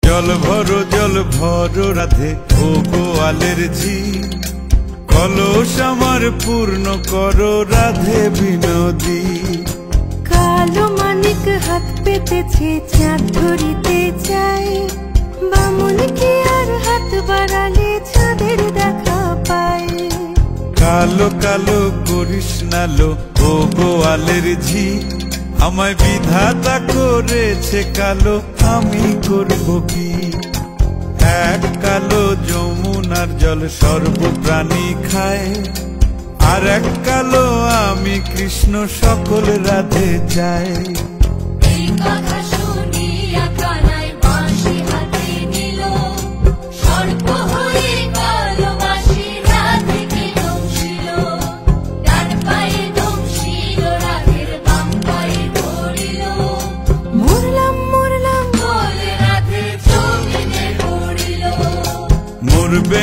জল ভরো রাধে ও গোয়ালের ঝি, কলস আমার পূর্ণ করো রাধে বিনোদী। কালো মানিক হাত পেতেছে চাঁদ ধরিতে চায়, বামুন কি আর হাত বাড়ালে চাঁদের দেখা পায়। কালো কালো করিস নালো ও গোয়ালের ঝি, আমায় বিধাতা করেছে কালো, আমি করব কি? এক কালো যমুনার জল সর্বপ্রাণী খায়, আর এক কালো আমি কৃষ্ণ সকল রাধে চাই। এই কথা শুনিয়া কানাই বাঁশি হাতে নিল, সর্প হয়ে কালো বাঁশি রাধেকে দংশিল। ডান পায়ে দংশিল রাধের বাম পায়ে ধরিল, মরলাম মরলাম বলে রাধে জমিনে পড়িল। মরবে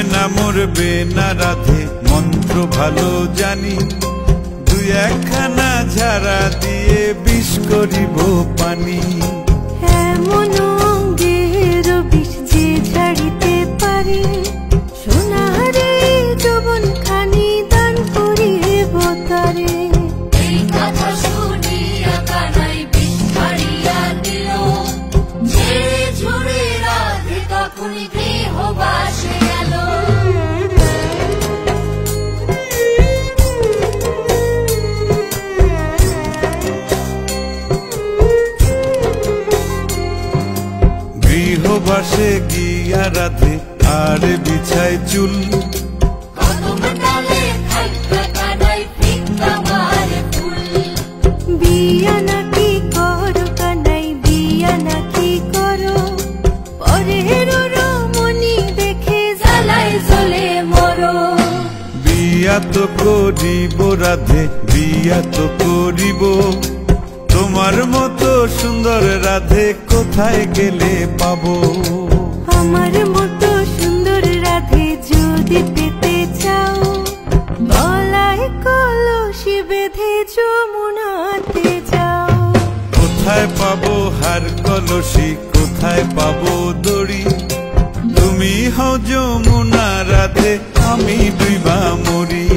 না রাধে মন্ত্র ভালো জানি, দুই একখানা ঝাড়া দিয়ে বিষ করিব পানি। এমন অঙ্গের বিষ যে ঝাড়িতে পারে, সোনারে যৌবন খানি দান করিব তারে। এই কথা শুনিয়া কানাই বিষ ছাড়িয়া দিল, ঝেড়ে ঝুড়ে রাধে তখনই গৃহবাসে গেল। গৃহবাসে গিয়া রাধে আর বিছায় চুল, বিয়া নাকি করো কানাই বিয়া নাকি করো, পরের রমণী দেখে জ্বালায় জ্বলে মরো। বিয়া তো করিব রাধে বিয়া তো করিব, তোমার মতো সুন্দর রাধে কোথায় গেলে পাবো? আমার মতো সুন্দর রাধে যদি পেতে চাও, গলায় কলসি বেঁধে যমুনাতে যাও। কোথায় পাবো হার কলসি, কোথায় পাবো দড়ি? তুমি হও যমুনা রাধে, আমি ডুইবা মরি।